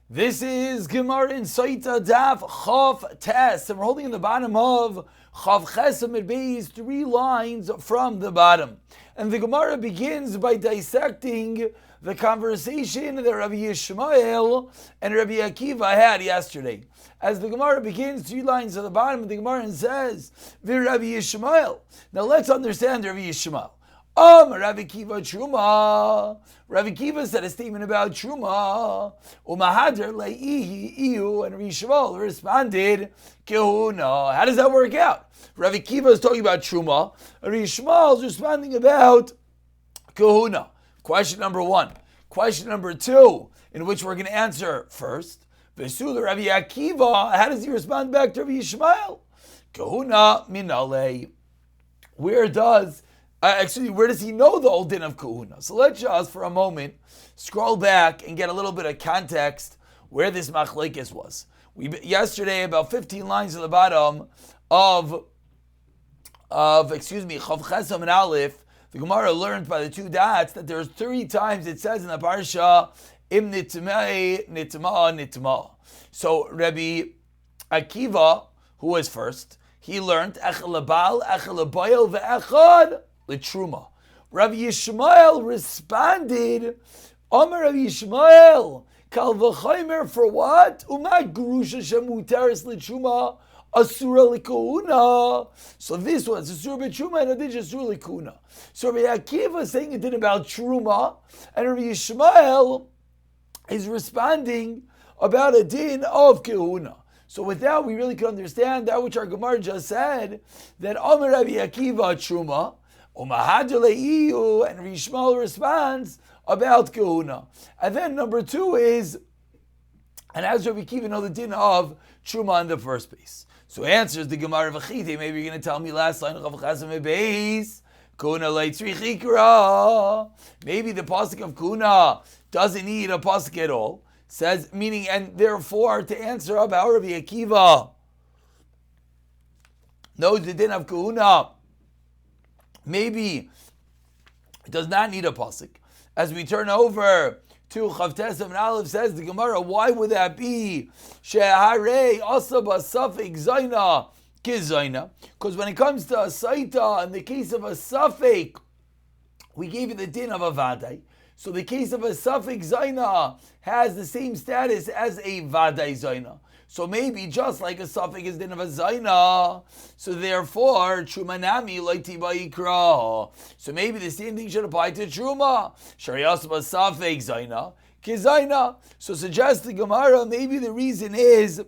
This is Gemara in Sotah Daf Chav Tes, and we're holding in the bottom of Chav Ches Amid Beis, 3 lines from the bottom. And the Gemara begins by dissecting the conversation that Rabbi Yishmael and Rabbi Akiva had yesterday. As the Gemara begins 3 lines at the bottom, the Gemara says, "Vir Rabbi Yishmael." Now let's understand Rabbi Yishmael. Rabbi Akiva Truma. Rabbi Akiva said a statement about Truma. Umahadr leihi iu, and Rabbi Yishmael responded, Kehuna. How does that work out? Rabbi Akiva is talking about Truma, and Rabbi Yishmael is responding about Kehuna. Question number 1. Question number 2, in which we're going to answer first. Vesula Rabbi Akiva, how does he respond back to Rabbi Yishmael? Kehuna minale. Where does he know the old din of kahuna? So let's just, for a moment, scroll back and get a little bit of context where this machlekes was. Yesterday, about 15 lines at the bottom of Chav Chesam and Aleph, the Gemara learned by the 2 dots that there's 3 times it says in the parsha, Im nitmei, nitma. So Rabbi Akiva, who was first, he learned echel lebal, echel lebayel, ve'echad l'truma. Rabbi Yishmael responded, Amar Rabbi Yishmael, kal v'chaymer for what? Umat grusha shemutaris l'truma, asura l'kahuna. So this one's asura b'truma and adij asura l'kahuna. So Rabbi Akiva is saying it did about truma, and Rabbi Yishmael is responding about a din of kahuna. So with that, we really can understand that which our Gemara just said, that Amar Rabbi Akiva Truma, Umahadleiyu, and Rabbi Yishmael responds about Kahuna. And then number 2 is, and as Rabbi Akiva know the din of Truma in the first place. So answers the Gemara V'chite, maybe you're going to tell me last line of Chesam Beis, Kahuna leitzri chikra. Maybe the pasuk of Kahuna doesn't need a pasuk at all. Says, meaning, and therefore, to answer about Rabbi Akiva knows the din of kahuna, maybe it does not need a pasuk. As we turn over to Chav Tesam and Aleph, says the Gemara, why would that be? Sheharei asaba safek zayna kizayna. Because when it comes to a saita, in the case of a safek, we gave you the din of a vadai. So the case of a Safek Zaina has the same status as a Vadai Zaina. So maybe just like a Safek is din of a Zaina, so therefore Trumanami Laiti Ba'ikra. So maybe the same thing should apply to Truma. Shariasaba Safek Zaina Kizaina. So suggests the Gemara, maybe the reason is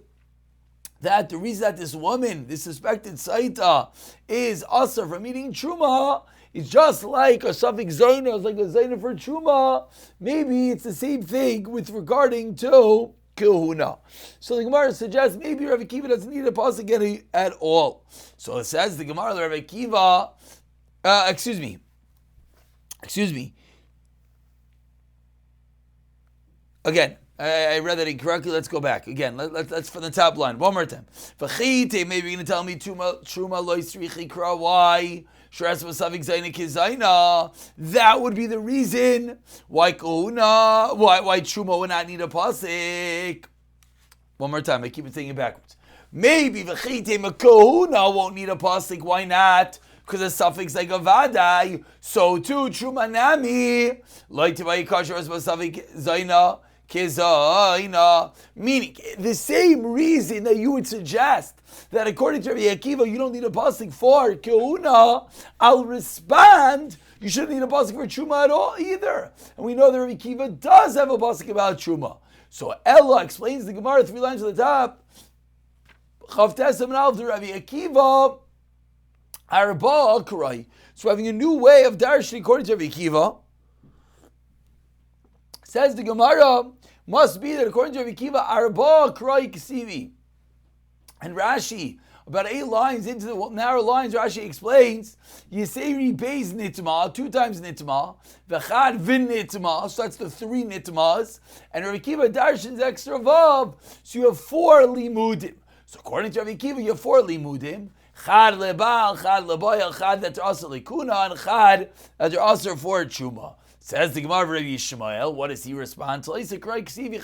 that this woman, this suspected Saita, is asur from eating Truma. It's just like a Safek Zaina, it's like a Zaina for Truma. Maybe it's the same thing with regarding to Kahuna. So the Gemara suggests maybe Rabbi Akiva doesn't need a pasuk at all. So it says the Gemara, Rabbi Akiva, excuse me. Again, I read that incorrectly. Let's go back. Again, let's from the top line. One more time. Maybe you're going to tell me Truma lo yisrichi kra. Why? That would be the reason why kahuna, why Truma would not need a pasuk. One more time, I keep it saying it backwards. Maybe kahuna won't need a pasuk. Why not? Because the suffix like a vadai. So too Truma nami like to buy kasher as suffix zaina kizaina. Meaning the same reason that you would suggest that according to Rabbi Akiva, you don't need a pasuk for kahuna, I'll respond, you shouldn't need a pasuk for Truma at all either. And we know that Rabbi Akiva does have a pasuk about Truma. So Ella explains the Gemara 3 lines at the top. Chav Tesam and Aleph to Rabbi Akiva, Arba Akrai. So having a new way of darshan according to Rabbi Akiva, says the Gemara, must be that according to Rabbi Akiva, Arba Akrai Kasivi. And Rashi, about 8 lines into the narrow lines, Rashi explains, Yiseri Beis Nitma, 2 times Nitma, V'chad Vin Nitma, so that's the 3 Nitmas, and Rabbi Akiva Darshan's extra Vav, so you have 4 Limudim. So according to Rabbi Akiva, you have 4 Limudim, Chad Lebal, Chad Lebayal, Chad that are also Likuna, and Chad that are also for Truma. Says the Gemara of Rabbi Yishmael, what does he respond to? Kal v'chaymer,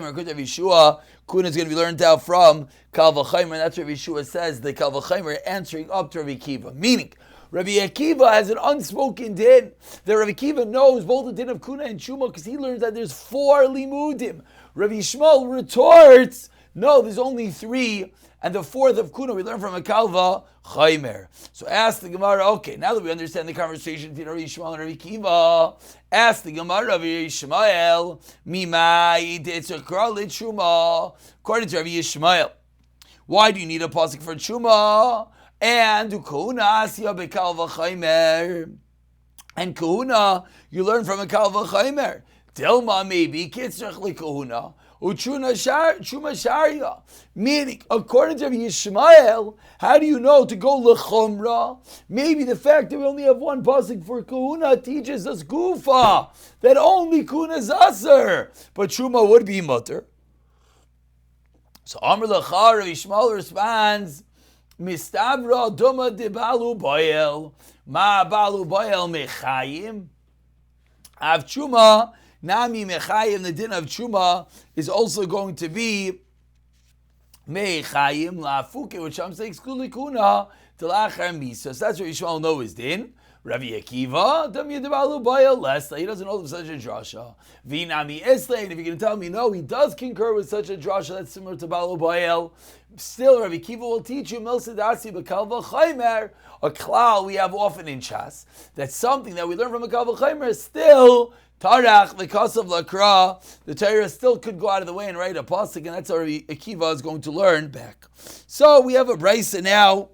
according to Rabbi Yeshua, Kuna is going to be learned out from Kal v'chaymer, and that's what Rabbi Yeshua says, the Kal v'chaymer answering up to Rabbi Akiva. Meaning, Rabbi Akiva has an unspoken din that Rabbi Akiva knows both the din of Kuna and Shuma because he learns that there's 4 limudim. Rabbi Yishmael retorts, no, there's only 3, and the 4th of Kuna we learn from a Kal v'chaymer. So ask the Gemara, okay, now that we understand the conversation between Rabbi Yishmael and Rabbi Akiva, ask the Gemara of Yishmael, Mimai Ditzakra L'Tshuma. According to Rabbi Yishmael, why do you need a pasuk for Tshuma? And Kahuna Asya Bekal v'chaymer. And Kahuna, you learn from a Kal v'chaymer. Dilma maybe Kitzrach LeKahuna. Uchuna Shuma Sharia. Meaning, according to Rabbi Yishmael, how do you know to go lechumra? Maybe the fact that we only have one pasuk for kahuna teaches us gufa, that only kahuna is aser, but shuma would be mutter. So Amr Lachar, Rabbi Yishmael responds, Mistavra duma de balu boyel, ma balu boyel mechayim, av shuma. Nami Mechayim, the din of Chuma, is also going to be Mechayim Lafuke, which I'm saying exclude Kuna to Lachar Misa. So that's what Yishmael know is din. Rabbi Akiva, Dam Yadabalu Bayal Lesta, he doesn't hold such a drasha. Vinami Esle, and if you're going to tell me no, he does concur with such a drasha that's similar to Balu Bayal, still Rabbi Akiva will teach you Milsadasi Bekal v'chaymer, a klal we have often in Shas. That's something that we learn from a Bekal v'chaymer still. Tarach, the Kasav Lakra, the Torah still could go out of the way and write a pasuk, and that's how Akiva is going to learn back. So we have a brisa now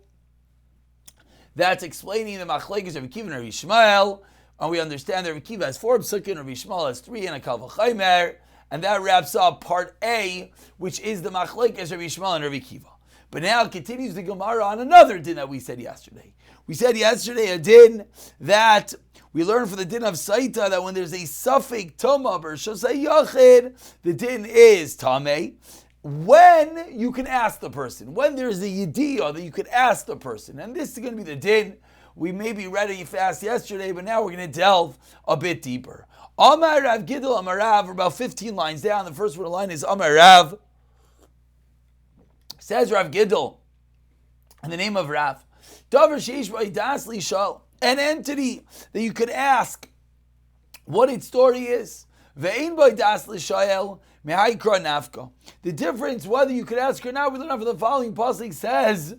that's explaining the machlekes of Akiva and Rabbi Yishmael, and we understand that Rabbi Akiva has 4 psukim, Rabbi Yishmael has 3, and a Kal v'chaymer, and that wraps up part A, which is the machlekes of Rabbi Yishmael and Rabbi Akiva. But now it continues the Gemara on another din that we said yesterday. We said yesterday a din that we learned from the din of Sotah that when there's a suffix tumah or shosei yachid, the din is tameh. When you can ask the person, when there's a yediyah that you could ask the person, and this is going to be the din. We may be ready fast yesterday, but now we're going to delve a bit deeper. Amar Rav Gidel Amar Rav, about 15 lines down. The first one line is Amar Rav. Says Rav Gidel, in the name of Rav, Davar sheish b'das lishal, an entity that you could ask what its story is. Ve'ein b'das lishal mehaikra nafka. The difference whether you could ask or not, we learn from the following pasuk says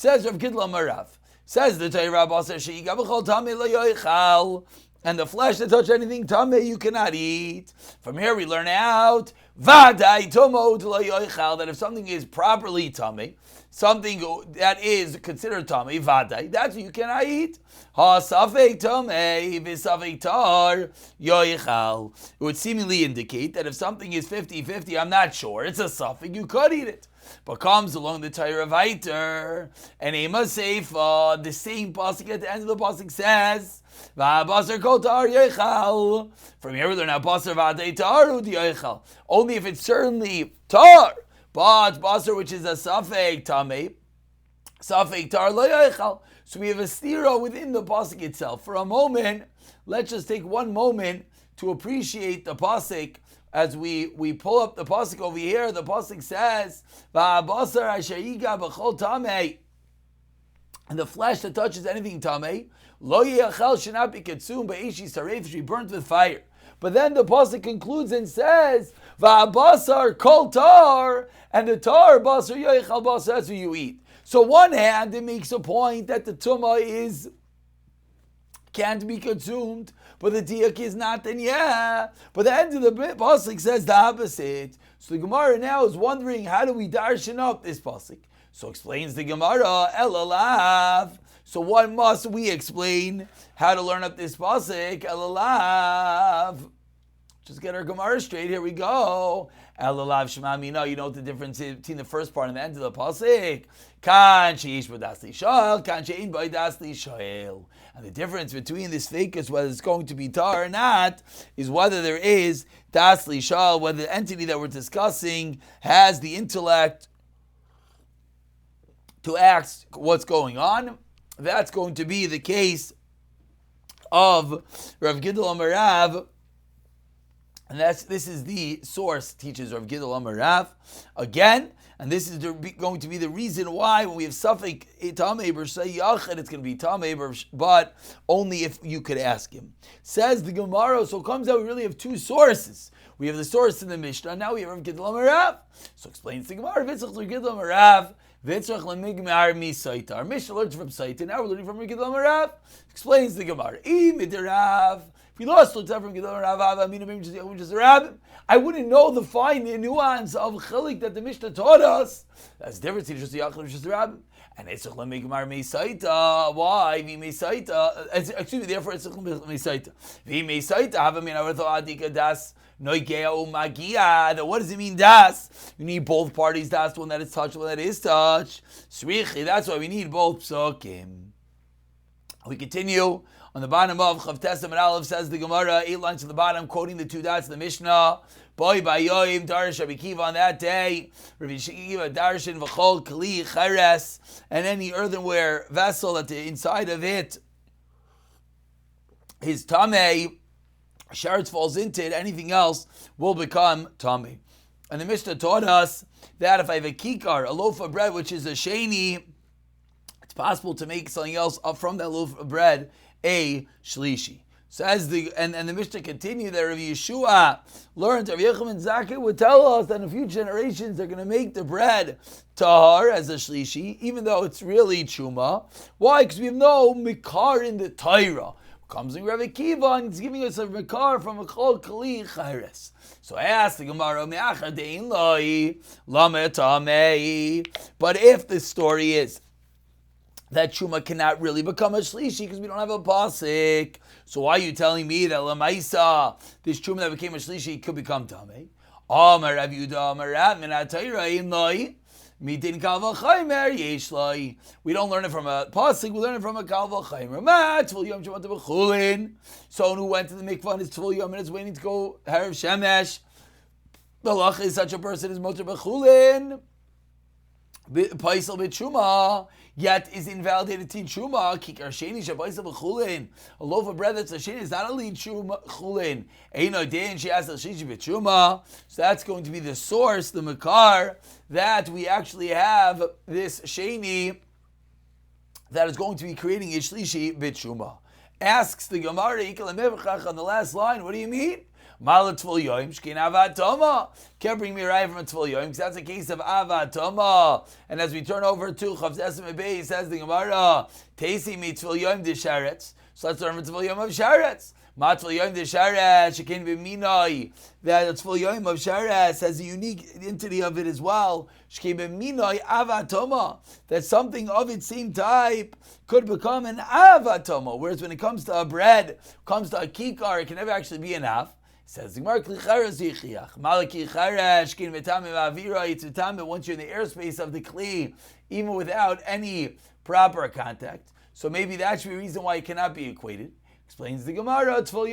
Rav Gidel Amar Rav, says the Torah Basar she'iga b'chol tamei lo yoichal, and the flesh that touch anything tamei you cannot eat. From here we learn out Vadai tomo lo yoichal, that if something is properly tamei, something that is considered tamei, vadai, that's what you cannot eat. Ha safek tamei v'safek tar yoichal. It would seemingly indicate that if something is 50-50, I'm not sure, it's a suffix, you could eat it. But comes along the Torah Viter, and Ema Seifa, the same pasuk at the end of the pasuk says, V'abasar kol tar yoichal. From here we learn how basar v'adei taru yoichal. Only if it's certainly tar, but basar which is a safek tamei, safek tar lo yoichal. So we have a stira within the pasuk itself. For a moment, let's just take one moment to appreciate the pasuk. As we pull up the pasuk over here, the pasuk says, "Va'abasar asher yiga b'chol tamei," and the flesh that touches anything tamei, lo yachal should not be consumed by ishi saref, should be burnt with fire. But then the pasuk concludes and says, "Va'abasar kol tar," and the tar basar yochal basar, that's what you eat. So one hand, it makes a point that the tumah can't be consumed, but the diak is not, then yeah. But the end of the pasuk says the opposite. So the Gemara now is wondering, how do we darshan up this pasuk? So explains the Gemara, elalav. So what must we explain? How to learn up this pasuk? Elalav. Just get our Gemara straight. Here we go. Elalav shema mina. You know what the difference is between the first part and the end of the pasuk? Kan sheish b'das lishal, kan she'ein b'das lishal. And the difference between this fakus, whether it's going to be tar or not, is whether there is das lishal, whether the entity that we're discussing has the intellect to ask what's going on. that's going to be the case of Rav Gidel Amar Rav, and this is the source, teaches Rav Gidel Amar Rav again, and this is going to be the reason why when we have Safek Tamei B'Shay Yachid, it's going to be Tamei, but only if you could ask him. Says the Gemara, so it comes out we really have two sources. We have the source in the Mishnah, now we have Rav Gidel Amar Rav. So explains the Gemara, Vitzach Rav Gidel Amar Rav, Vitzach Lemigmar Mi Sotah. Our Mishnah learns from Sotah, now we're learning from Rav Gidel Amar Rav. Explains the Gemara, if we lost from Gidel Rav, just Rav, I wouldn't know the fine nuance of chilik that the Mishnah taught us. That's different. Just the Yachid, just the Rav. And it's Lemigmar Mi Sotah. Why? Vi Mi Sotah. Excuse me. Therefore, it's Mi Sotah. Vi Mi Sotah. Have a min avartho adika das. What does it mean, das? You need both parties, das, one that is touched, one that is touched. Srichi, that's why we need both psukim. We continue on the bottom of Chav Tesem and Aleph, says the Gemara, 8 lines to the bottom, quoting the two dots of the Mishnah. Boy Bayoim, Darish Rabbi Kiva on that day, Rabbi Kiva, Darshan, V'chol, Kali, Cheres, and any earthenware vessel that the inside of it, his tamei, sheretz falls into it, anything else will become tamei. And the Mishnah taught us that if I have a kikar, a loaf of bread, which is a sheni, it's possible to make something else up from that loaf of bread a shlishi. So as the Mishnah continued that Rav Yeshua learned, Rav Yochanan Zakkai would tell us that in a few generations they're going to make the bread tahar as a shlishi, even though it's really chuma. Why? Because we have no mikar in the Torah. Comes in Rav Kiva and it's giving us a mikar from a chol kli chayres. So I asked the Gemara, but if the story is that Shuma cannot really become a shlishi because we don't have a pasik, so why are you telling me that Lamaisa, this Shuma that became a shlishi, could become tamei? Amar Rav Yehuda Amar Rav min haTorah in loi midin kal v'chaymer yesh loi. We don't learn it from a pasik, we learn it from a kal v'chaymer. Ma tvul yom shemata b'chulin. Someone who went to the mikvah and is tvul yom and is waiting to go harav shemesh. The lach is such a person is motor b'chulin. Paisel b'tshuma, yet is invalidated to chuma. Kikar sheni shabaisel b'chulin. A loaf of bread that's a sheni is not a lead chulin. Eino dein she has a shishi b'tshuma. So that's going to be the source, the makar, that we actually have this sheni that is going to be creating a shlishi b'tshuma. Asks the Gemara on the last line, what do you mean? Can't bring me a raya from a tvul yoim because that's a case of avatoma. And as we turn over to Chav Tesem Bey, says the Gemara, Teisi mi tvul yoim de sharetz. So let's learn from tvul yoim of sharetz. Ma tvul yoim de sharetz shekin b'minoi. That tvul yoim of sharetz has a unique entity of it as well. Shekin b'minoi avatoma. That something of its same type could become an avatoma. Whereas when it comes to a bread, comes to a kikar, it can never actually be enough. Says the Gemara, once you're in the airspace of the kli, even without any proper contact. So maybe that should be a reason why it cannot be equated. Explains the Gemara, no, the tvul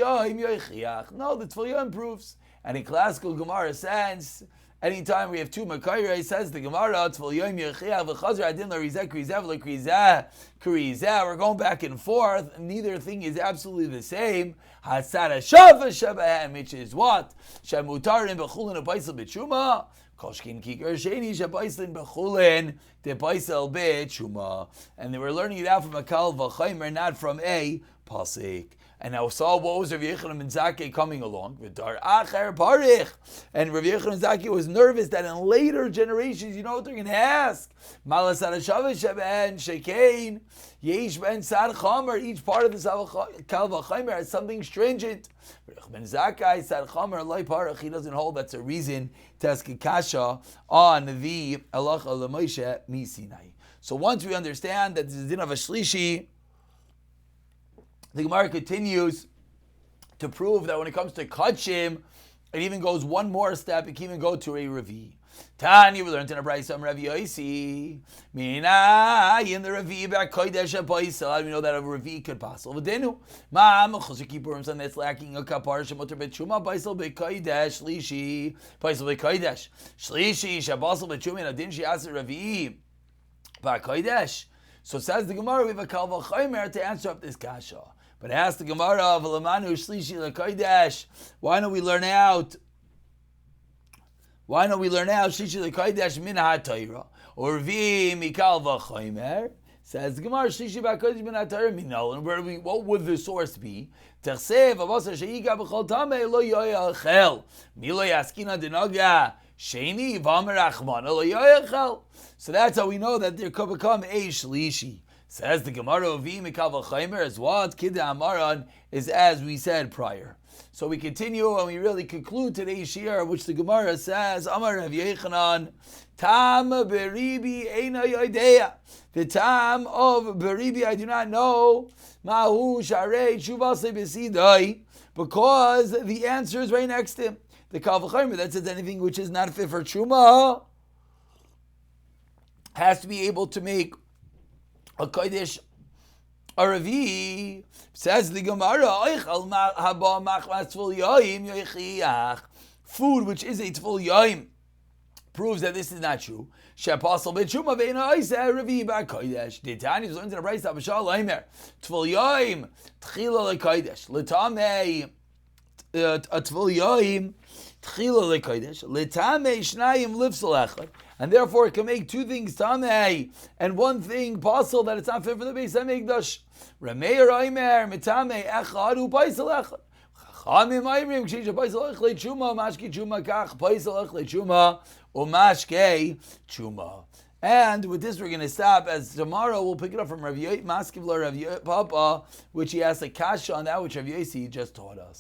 yoim proves. And in classical Gemara sense, anytime we have two makayre, says the Gemara, tvul yoim yechiach v'chazar adin l'rizeh krizev l'krizeh. We're going back and forth. Neither thing is absolutely the same. Hasara shava shabahan, which is what? Shemutarin b'chulin u'paisel b'tshuma. Koshkin kikar sheni shabaisel b'chulin depaisel b'tshuma. And they were learning it out from a kal v'chaymer, not from a pasik. And now saw what was Rav Yochanan ben Zakkai coming along with Dar Acher Parich. And Rav Yochanan ben Zakkai was nervous that in later generations, you know what they're going to ask? Malas Arashavish ben Shekain, Yesh ben Sad Chomer. Each part of the Kal V'Chomer has something stringent. Rav ben Zakkai Sad Chomer Loi Parich. He doesn't hold that's a reason to ask a kasha on the Halacha L'Moshe Misinai. So once we understand that this is din of a shlishi, the Gemara continues to prove that when it comes to kachim, it even goes one more step. It can even go to a revi. Tani, we learned in a brayso from Rav Yosi. Mina in the revi back kodesh apaisa. How do we know that a revi could possible? V'denu ma mechusik kipurim, something that's lacking a kapar shemoter betshuma paisel bekodesh shlishi paisel bekodesh shlishi shabasel betshuma. Now didn't she ask the revi back kodesh? So says the Gemara, we have a kal v'chaymer to answer up this kasha. But ask the Gemara of Lamanu Shlishi L'Kodesh. Why don't we learn out? Shlishi L'Kodesh min ha'Torah or vi mikal v'chaymer? Says the Gemara Shlishi L'Kodesh min ha'Torah minol. And what would the source be? Tersev avasa sheiga b'chol tamei lo yoyachel milo yaskina denoga sheni v'amer achman lo yoyachel. So that's how we know that there could become a shlishi. Says the Gemara of Mikal V'chaymer as what Kidda Amaran is as we said prior. So we continue and we really conclude today's shir, which the Gemara says, Amar Rav Yechanan, Tam beribi eina yodeya. The tam of beribi I do not know. Mahu sharei shuvase besidai, because the answer is right next to him. The Kal V'chaymer that says anything which is not fit for truma has to be able to make a kodesh a revi. Says the Gemara, food which is a tful yaim proves that this is not true. She'apostle b'tshuma ve'ina oiseh revi ba'kodesh. The Tanya is learned in the Brayso of B'shal Omer. Tful yaim tchila lekodesh. L'tamei a tful yaim tchila lekodesh. L'tamei shnayim lifsal echad. And therefore it can make two things tamei and one thing possible that it's not fit for the Beis Hamikdash. Rameir Omer mitamei echad u paisel echad. Chachamim Oimrim kshisha paisel ech le'tshuma mashki tshuma kach paisel ech le'tshuma umashke tshuma. And with this we're going to stop, as tomorrow we'll pick it up from Rav Maskivla Rav Papa, which he asked a kasha on that which Rav Yossi just taught us.